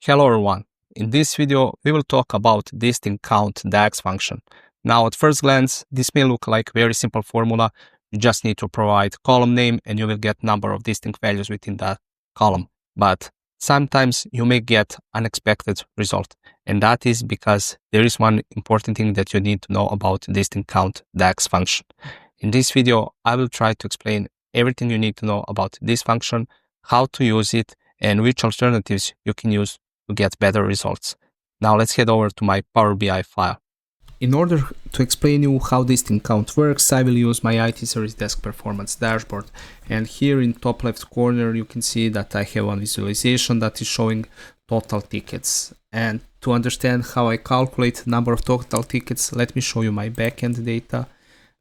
Hello everyone. In this video, we will talk about DISTINCTCOUNT function. Now, at first glance, this may look like a very simple formula. You just need to provide column name and you will get number of distinct values within that column. But sometimes you may get unexpected result. And that is because there is one important thing that you need to know about DISTINCTCOUNT function. In this video, I will try to explain everything you need to know about this function, how to use it, and which alternatives you can use to get better results. Now let's head over to my Power BI file. In order to explain you how DISTINCTCOUNT works, I will use my IT Service Desk Performance Dashboard. And here in top left corner, you can see that I have one visualization that is showing total tickets. And to understand how I calculate number of total tickets, let me show you my backend data.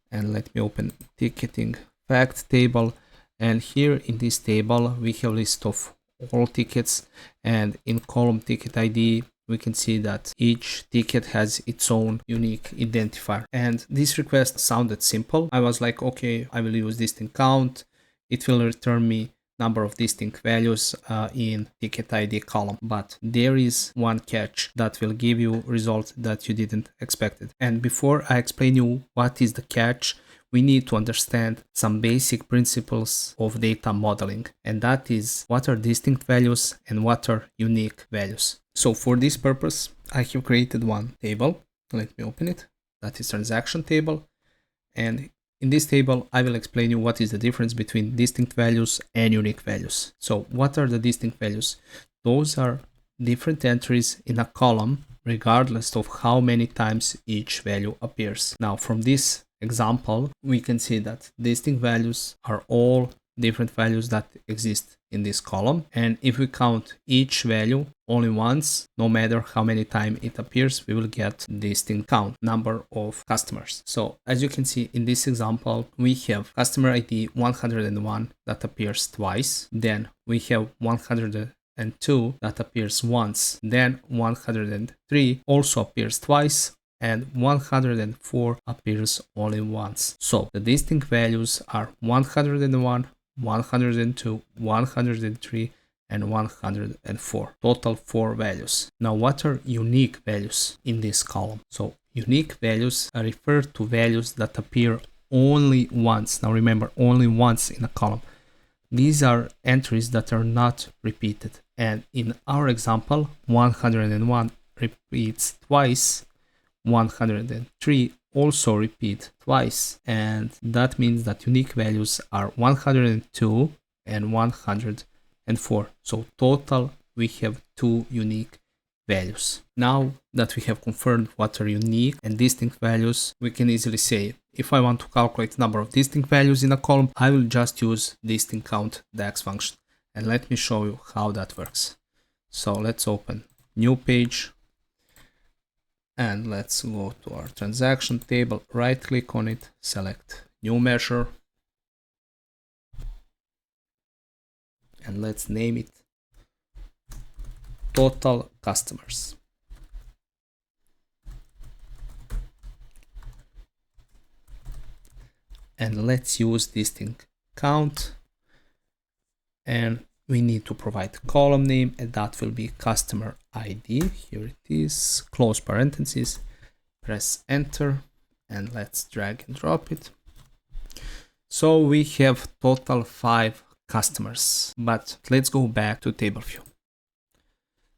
And let me open ticketing fact table. And here in this table, we have a list of all tickets, and in column ticket ID we can see that each ticket has its own unique identifier. And this request sounded simple. I was like, okay, I will use DISTINCTCOUNT. It will return me number of distinct values in ticket ID column. But there is one catch that will give you result that you didn't expect it. And before I explain you what is the catch, we need to understand some basic principles of data modeling, and that is what are distinct values and what are unique values. So for this purpose, I have created one table. Let me open it. That is transaction table. And in this table, I will explain you what is the difference between distinct values and unique values. So what are the distinct values? Those are different entries in a column, regardless of how many times each value appears. Now, from this example, we can see that distinct values are all different values that exist in this column. And if we count each value only once, no matter how many times it appears, we will get distinct count, number of customers. So as you can see in this example, we have customer ID 101 that appears twice. Then we have 102 that appears once. Then 103 also appears twice. And 104 appears only once. So the distinct values are 101, 102, 103, and 104. Total 4 values. Now, what are unique values in this column? So unique values refer to values that appear only once. Now remember, only once in a column. These are entries that are not repeated. And in our example, 101 repeats twice. 103 also repeat twice, and that means that unique values are 102 and 104. So total we have 2 unique values. Now that we have confirmed what are unique and distinct values, we can easily say if I want to calculate number of distinct values in a column, I will just use DISTINCTCOUNT function. And let me show you how that works. So let's open new page. And let's go to our transaction table, right click on it, select new measure. And let's name it total customers. And let's use DISTINCTCOUNT. And we need to provide column name, and that will be customer ID. Here it is, close parentheses, press enter, and let's drag and drop it. So we have total 5 customers, but let's go back to table view.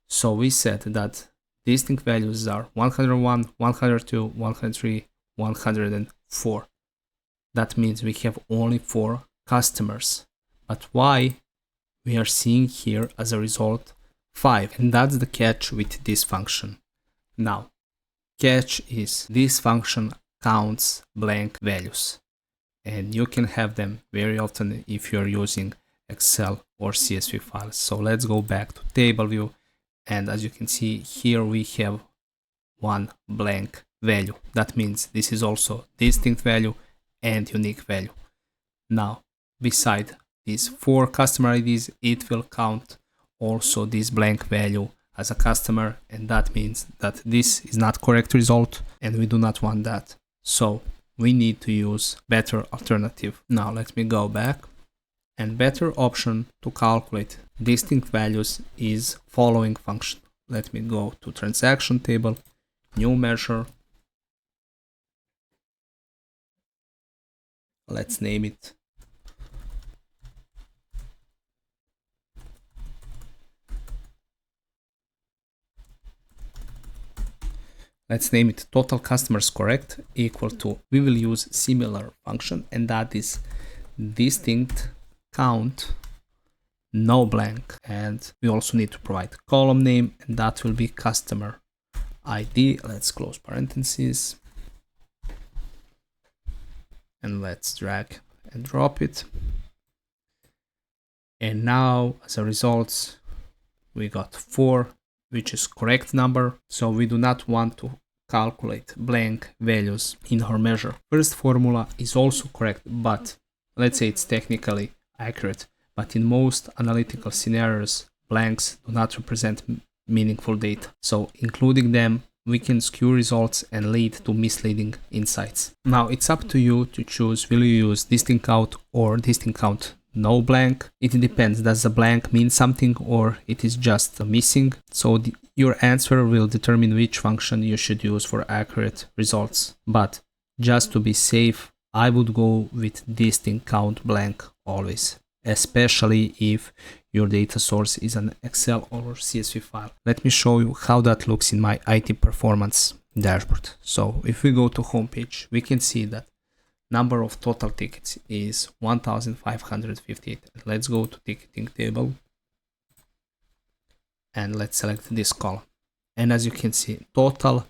So we said that distinct values are 101, 102, 103, 104. That means we have only 4 customers. But why? We are seeing here as a result 5, and that's the catch with this function. Now, catch is this function counts blank values, and you can have them very often if you're using Excel or CSV files. So let's go back to table view, and as you can see here we have one blank value. That means this is also distinct value and unique value. Now, beside these 4 customer IDs, it will count also this blank value as a customer, and that means that this is not correct result and we do not want that. So we need to use better alternative. Now let me go back, and better option to calculate distinct values is following function. let me go to transaction table, new measure. Let's name it total customers correct equal to, we will use similar function, and that is distinct count no blank. And we also need to provide column name, and that will be customer ID. Let's close parentheses and let's drag and drop it. And now as a result, we got 4, which is correct number. So we do not want to calculate blank values in our measure. First formula is also correct, but let's say it's technically accurate. But in most analytical scenarios, blanks do not represent meaningful data. So including them, we can skew results and lead to misleading insights. Now it's up to you to choose, will you use distinct count or distinct count no blank? It depends. Does the blank mean something or it is just missing? So your answer will determine which function you should use for accurate results. But just to be safe, I would go with distinct count blank always, especially if your data source is an Excel or CSV file. Let me show you how that looks in my IT performance dashboard. So if we go to homepage, we can see that number of total tickets is 1,558. Let's go to ticketing table and let's select this column. And as you can see, total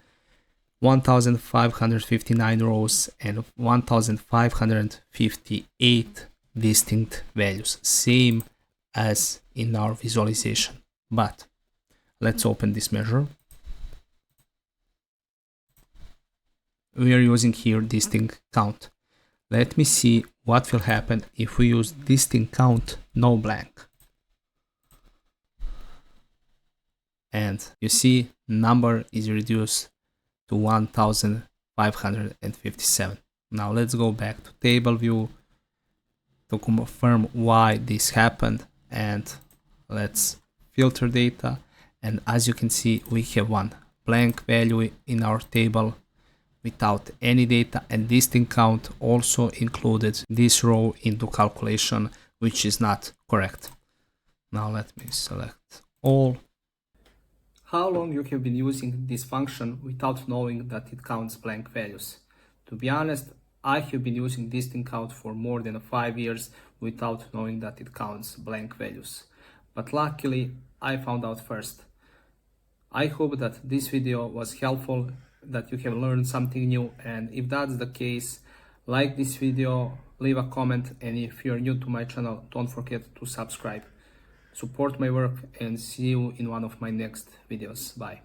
1,559 rows and 1,558 distinct values, same as in our visualization. But let's open this measure. We are using here distinct count. Let me see what will happen if we use distinct count no blank. And you see number is reduced to 1,557. Now let's go back to table view to confirm why this happened, and let's filter data. And as you can see, we have one blank value in our table without any data, and distinct count also included this row into calculation, which is not correct. Now let me select all. How long you have been using this function without knowing that it counts blank values? To be honest, I have been using distinct count for more than 5 years without knowing that it counts blank values. But luckily, I found out first. I hope that this video was helpful, that you have learned something new, and if that's the case, like this video, leave a comment, and if you're new to my channel, don't forget to subscribe. Support my work and see you in one of my next videos. Bye.